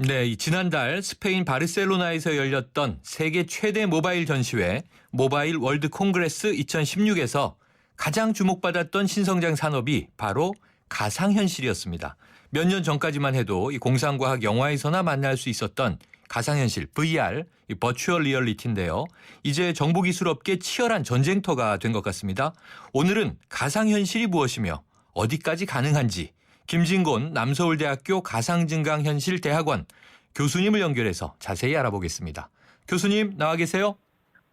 네, 지난달 스페인 바르셀로나에서 열렸던 세계 최대 모바일 전시회 모바일 월드 콩그레스 2016에서 가장 주목받았던 신성장 산업이 바로 가상현실이었습니다. 몇 년 전까지만 해도 이 공상과학 영화에서나 만날 수 있었던 가상현실 VR, 이 버추얼 리얼리티인데요. 이제 정보기술업계 치열한 전쟁터가 된 것 같습니다. 오늘은 가상현실이 무엇이며 어디까지 가능한지 김진곤 남서울대학교 가상증강현실대학원 교수님을 연결해서 자세히 알아보겠습니다. 교수님 나와 계세요?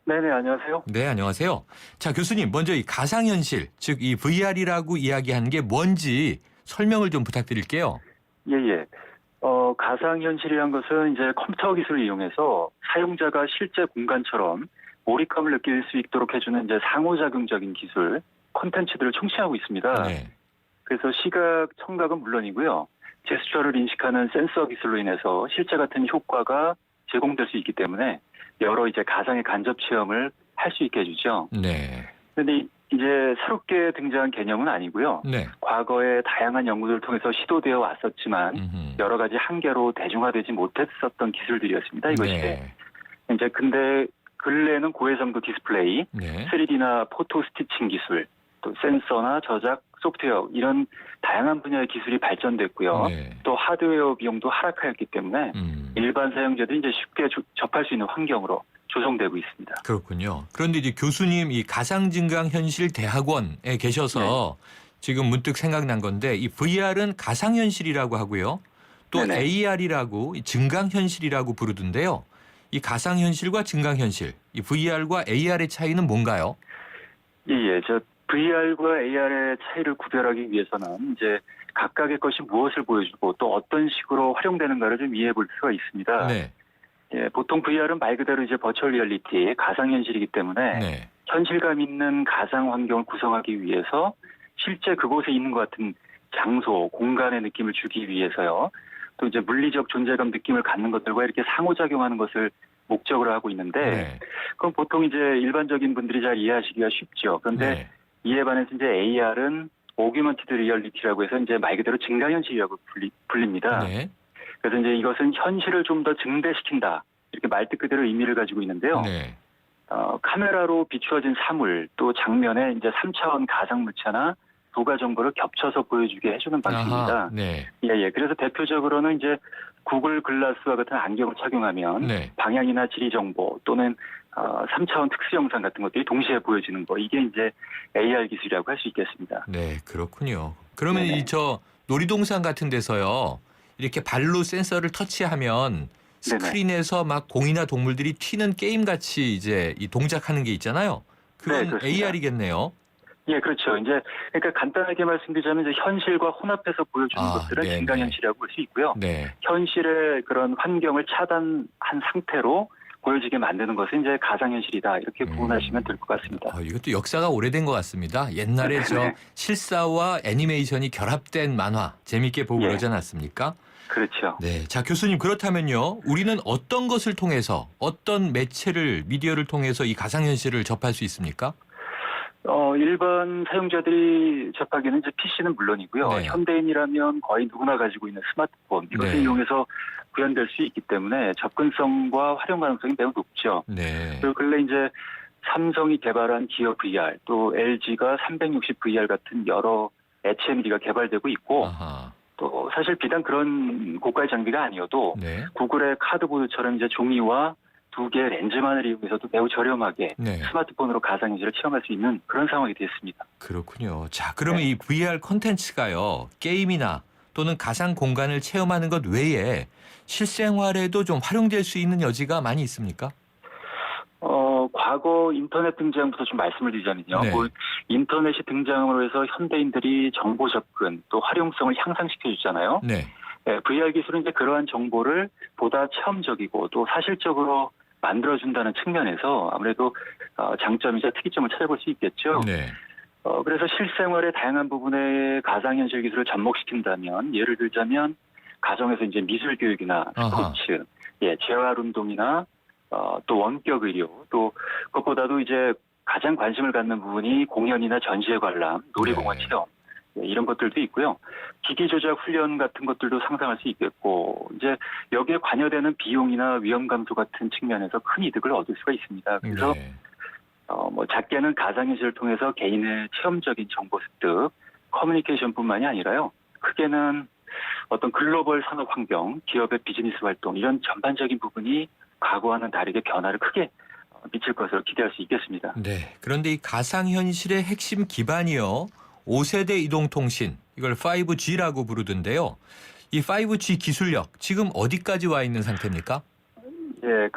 네네, 안녕하세요. 네, 안녕하세요. 자, 교수님 먼저 이 가상현실, 즉 이 VR이라고 이야기하는 게 뭔지 설명을 좀 부탁드릴게요. 예. 가상현실이란 것은 이제 컴퓨터 기술을 이용해서 사용자가 실제 공간처럼 몰입감을 느낄 수 있도록 해주는 이제 상호작용적인 기술, 콘텐츠들을 총칭하고 있습니다. 네. 그래서 시각, 청각은 물론이고요. 제스처를 인식하는 센서 기술로 인해서 실제 같은 효과가 제공될 수 있기 때문에 여러 이제 가상의 간접 체험을 할 수 있게 해주죠. 네. 그런데 이제 새롭게 등장한 개념은 아니고요. 네. 과거에 다양한 연구들을 통해서 시도되어 왔었지만 여러 가지 한계로 대중화되지 못했었던 기술들이었습니다. 이것이 네. 이제 근데 근래에는 고해상도 디스플레이, 네. 3D나 포토 스티칭 기술, 또 센서나 저작 소프트웨어 이런 다양한 분야의 기술이 발전됐고요. 네. 또 하드웨어 비용도 하락하였기 때문에 일반 사용자들이 이제 쉽게 접할 수 있는 환경으로 조성되고 있습니다. 그렇군요. 그런데 이제 교수님 이 가상증강현실대학원에 계셔서 지금 문득 생각난 건데 이 VR은 가상현실이라고 하고요. 또 네네. AR이라고 증강현실이라고 부르던데요. 이 가상현실과 증강현실, 이 VR과 AR의 차이는 뭔가요? 저 VR과 AR의 차이를 구별하기 위해서는 이제 각각의 것이 무엇을 보여주고 또 어떤 식으로 활용되는가를 좀 이해해 볼 필요가 있습니다. 네. 보통 VR은 말 그대로 이제 버추얼 리얼리티, 가상현실이기 때문에 네. 현실감 있는 가상 환경을 구성하기 위해서 실제 그곳에 있는 것 같은 장소, 공간의 느낌을 주기 위해서요. 또 이제 물리적 존재감 느낌을 갖는 것들과 이렇게 상호작용하는 것을 목적으로 하고 있는데 네. 그럼 보통 이제 일반적인 분들이 잘 이해하시기가 쉽죠. 그런데 네. 이에 반해서 이제 AR은 오규먼티드 리얼리티라고 해서 이제 말 그대로 증강현실이라고 불립니다. 네. 그래서 이제 이것은 현실을 좀 더 증대시킨다. 이렇게 말뜻 그대로 의미를 가지고 있는데요. 네. 카메라로 비추어진 사물 또 장면에 이제 3차원 가상물체나 부가 정보를 겹쳐서 보여주게 해주는 방식입니다. 아하. 네. 그래서 대표적으로는 이제 구글 글라스와 같은 안경을 착용하면 네. 방향이나 지리 정보 또는 3차원 특수 영상 같은 것들이 동시에 보여지는 거 이게 이제 AR 기술이라고 할 수 있겠습니다. 네, 그렇군요. 그러면 네네. 이 저 놀이동산 같은 데서요. 이렇게 발로 센서를 터치하면 스크린에서 막 공이나 동물들이 튀는 게임 같이 이제 이 동작하는 게 있잖아요. 그건 그렇습니다. AR이겠네요. 그렇죠. 이제 그러니까 간단하게 말씀드리자면 이제 현실과 혼합해서 보여주는 것들은 네네. 증강현실이라고 볼 수 있고요. 네. 현실의 그런 환경을 차단한 상태로 보여지게 만드는 것은 이제 가상현실이다. 이렇게 구분하시면 될 것 같습니다. 이것도 역사가 오래된 것 같습니다. 옛날에 저 실사와 애니메이션이 결합된 만화 재밌게 보고 그러지 않았습니까? 그렇죠. 네. 자, 교수님 그렇다면요. 우리는 어떤 것을 통해서 어떤 매체를 미디어를 통해서 이 가상현실을 접할 수 있습니까? 일반 사용자들이 접하기는 이제 PC는 물론이고요. 네. 현대인이라면 거의 누구나 가지고 있는 스마트폰 이것을 네. 이용해서 구현될 수 있기 때문에 접근성과 활용 가능성이 매우 높죠. 네. 그리고 근래 이제 삼성이 개발한 기어 VR 또 LG가 360 VR 같은 여러 HMD가 개발되고 있고 아하. 또 사실 비단 그런 고가의 장비가 아니어도 네. 구글의 카드보드처럼 이제 종이와 2개의 렌즈만을 이용해서도 매우 저렴하게 네. 스마트폰으로 가상현실을 체험할 수 있는 그런 상황이 됐습니다. 그렇군요. 자, 그러면 이 VR 콘텐츠가요. 게임이나 또는 가상 공간을 체험하는 것 외에 실생활에도 좀 활용될 수 있는 여지가 많이 있습니까? 과거 인터넷 등장부터 좀 말씀을 드리자면요. 네. 인터넷이 등장으로 해서 현대인들이 정보 접근 또 활용성을 향상시켜 주잖아요. 네. VR 기술은 이제 그러한 정보를 보다 체험적이고 또 사실적으로 만들어준다는 측면에서 아무래도 장점이자 특이점을 찾아볼 수 있겠죠. 네. 그래서 실생활의 다양한 부분에 가상현실 기술을 접목시킨다면 예를 들자면 가정에서 이제 미술 교육이나 스포츠, 재활 운동이나 또 원격 의료, 또 그것보다도 이제 가장 관심을 갖는 부분이 공연이나 전시회 관람, 놀이공원 네. 체험 네, 이런 것들도 있고요. 기기 조작 훈련 같은 것들도 상상할 수 있겠고 이제 여기에 관여되는 비용이나 위험 감소 같은 측면에서 큰 이득을 얻을 수가 있습니다. 그래서 네. 뭐 작게는 가상현실을 통해서 개인의 체험적인 정보 습득, 커뮤니케이션뿐만이 아니라요. 크게는 어떤 글로벌 산업 환경, 기업의 비즈니스 활동 이런 전반적인 부분이 과거와는 다르게 변화를 크게 미칠 것으로 기대할 수 있겠습니다. 네. 그런데 이 가상현실의 핵심 기반이요. 5세대 이동통신, 이걸 5G라고 부르던데요. 이 5G 기술력 지금 어디까지 와 있는 상태입니까? 예,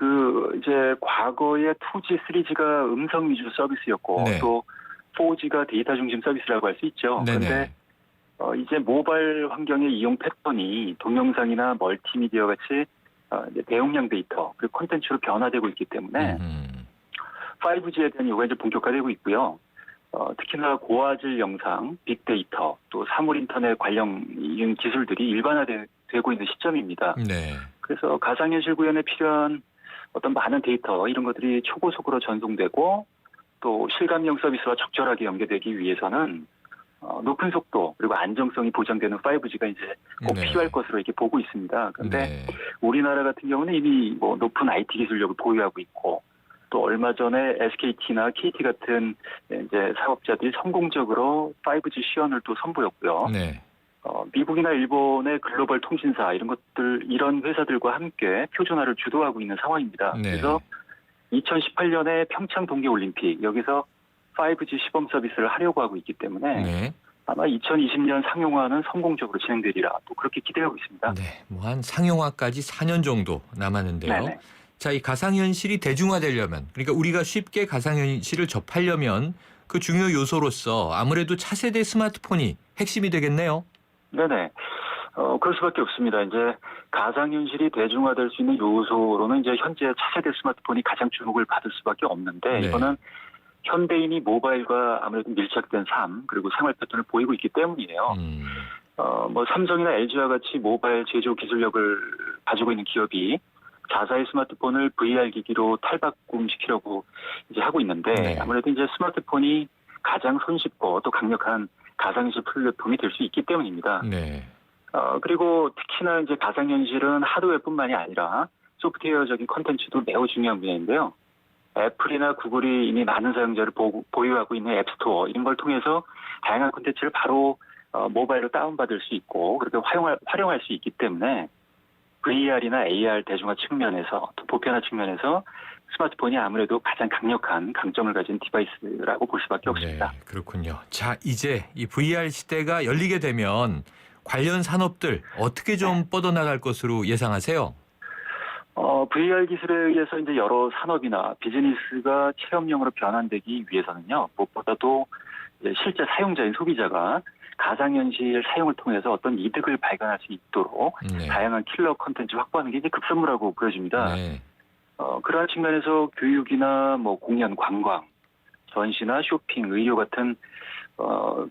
이제 과거에 2G, 3G가 음성 위주 서비스였고 네. 또 4G가 데이터 중심 서비스라고 할 수 있죠. 네네. 그런데 이제 모바일 환경의 이용 패턴이 동영상이나 멀티미디어 같이 이제 대용량 데이터 그리고 콘텐츠로 변화되고 있기 때문에 5G에 대한 요구가 이제 본격화되고 있고요. 특히나 고화질 영상, 빅데이터, 또 사물 인터넷 관련 이런 기술들이 일반화되고 있는 시점입니다. 네. 그래서 가상현실 구현에 필요한 어떤 많은 데이터 이런 것들이 초고속으로 전송되고 또 실감형 서비스와 적절하게 연계되기 위해서는 높은 속도 그리고 안정성이 보장되는 5G가 이제 꼭 네. 필요할 것으로 이렇게 보고 있습니다. 그런데 네. 우리나라 같은 경우는 이미 뭐 높은 IT 기술력을 보유하고 있고 또 얼마 전에 SKT나 KT 같은 이제 사업자들이 성공적으로 5G 시연을 또 선보였고요. 네. 미국이나 일본의 글로벌 통신사 이런 회사들과 함께 표준화를 주도하고 있는 상황입니다. 네. 그래서 2018년에 평창 동계올림픽 여기서 5G 시범 서비스를 하려고 하고 있기 때문에 네. 아마 2020년 상용화는 성공적으로 진행되리라 또 그렇게 기대하고 있습니다. 네. 뭐 한 상용화까지 4년 정도 남았는데요. 네네. 자, 이 가상현실이 대중화되려면, 그러니까 우리가 쉽게 가상현실을 접하려면 그 중요 요소로서 아무래도 차세대 스마트폰이 핵심이 되겠네요. 네네. 그럴 수밖에 없습니다. 이제 가상현실이 대중화될 수 있는 요소로는 이제 현재 차세대 스마트폰이 가장 주목을 받을 수밖에 없는데 네. 이거는 현대인이 모바일과 아무래도 밀착된 삶 그리고 생활 패턴을 보이고 있기 때문이에요. 뭐 삼성이나 LG와 같이 모바일 제조 기술력을 가지고 있는 기업이 자사의 스마트폰을 VR 기기로 탈바꿈시키려고 이제 하고 있는데 네. 아무래도 이제 스마트폰이 가장 손쉽고 또 강력한 가상현실 플랫폼이 될 수 있기 때문입니다. 네. 그리고 특히나 이제 가상현실은 하드웨어뿐만이 아니라 소프트웨어적인 컨텐츠도 매우 중요한 분야인데요. 애플이나 구글이 이미 많은 사용자를 보유하고 있는 앱스토어 이런 걸 통해서 다양한 콘텐츠를 바로 모바일로 다운받을 수 있고 그렇게 활용할 수 있기 때문에 VR이나 AR 대중화 측면에서 또 보편화 측면에서 스마트폰이 아무래도 가장 강력한 강점을 가진 디바이스라고 볼 수밖에 없습니다. 네, 그렇군요. 자, 이제 이 VR 시대가 열리게 되면 관련 산업들 어떻게 좀 뻗어나갈 것으로 예상하세요? VR 기술에 의해서 이제 여러 산업이나 비즈니스가 체험형으로 변환되기 위해서는요, 무엇보다도 이제 실제 사용자인 소비자가 가상현실 사용을 통해서 어떤 이득을 발견할 수 있도록 네. 다양한 킬러 콘텐츠 확보하는 게 이제 급선무라고 보여집니다. 네. 그러한 측면에서 교육이나 뭐 공연, 관광, 전시나 쇼핑, 의료 같은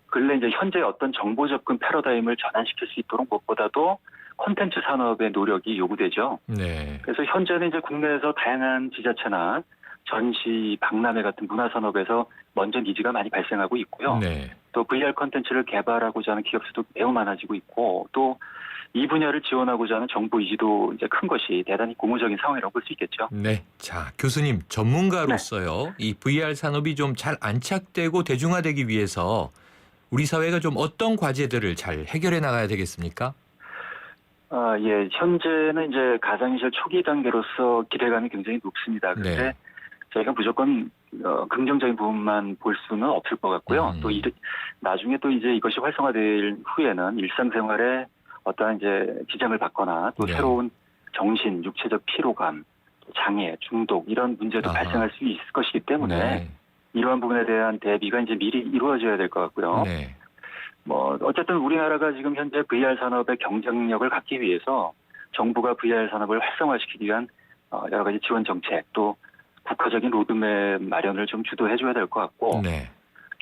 근래 이제 현재 어떤 정보 접근 패러다임을 전환시킬 수 있도록 무엇보다도 콘텐츠 산업의 노력이 요구되죠. 네. 그래서 현재는 이제 국내에서 다양한 지자체나 전시, 박람회 같은 문화 산업에서 먼저 니즈가 많이 발생하고 있고요. 네. 또 VR 콘텐츠를 개발하고자 하는 기업 수도 매우 많아지고 있고 또 이 분야를 지원하고자 하는 정부 의지도 이제 큰 것이 대단히 고무적인 상황이라고 볼 수 있겠죠. 네. 자, 교수님, 전문가로서요. 이 VR 산업이 좀 잘 안착되고 대중화되기 위해서 우리 사회가 좀 어떤 과제들을 잘 해결해 나가야 되겠습니까? 예, 현재는 이제 가상현실 초기 단계로서 기대감이 굉장히 높습니다. 그런데 네. 저희가 무조건 긍정적인 부분만 볼 수는 없을 것 같고요. 또 나중에 또 이제 이것이 활성화될 후에는 일상생활에 어떠한 이제 지장을 받거나 또 네. 새로운 정신, 육체적 피로감, 장애, 중독 이런 문제도 아하. 발생할 수 있을 것이기 때문에 네. 이러한 부분에 대한 대비가 이제 미리 이루어져야 될 것 같고요. 네. 뭐 어쨌든 우리나라가 지금 현재 VR 산업의 경쟁력을 갖기 위해서 정부가 VR 산업을 활성화시키기 위한 여러 가지 지원 정책 또 국가적인 로드맵 마련을 좀 주도해줘야 될 것 같고 네.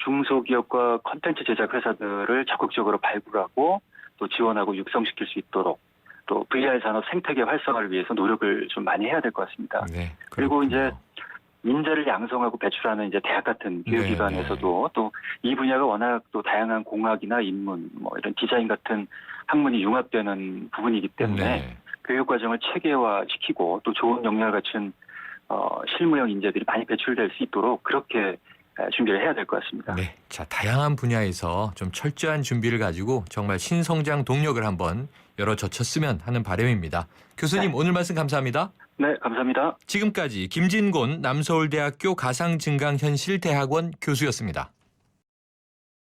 중소기업과 콘텐츠 제작 회사들을 적극적으로 발굴하고 또 지원하고 육성시킬 수 있도록 또 VR 산업 생태계 활성화를 위해서 노력을 좀 많이 해야 될 것 같습니다. 네. 그리고 그렇군요. 이제 인재를 양성하고 배출하는 이제 대학 같은 네, 교육기관에서도 또 이 분야가 워낙 또 다양한 공학이나 인문, 뭐 이런 디자인 같은 학문이 융합되는 부분이기 때문에 네. 교육 과정을 체계화시키고 또 좋은 역량을 갖춘 실무형 인재들이 많이 배출될 수 있도록 그렇게 준비를 해야 될 것 같습니다. 네. 자, 다양한 분야에서 좀 철저한 준비를 가지고 정말 신성장 동력을 한번 열어젖혔으면 하는 바람입니다. 교수님, 네. 오늘 말씀 감사합니다. 네, 감사합니다. 지금까지 김진곤 남서울대학교 가상증강현실대학원 교수였습니다.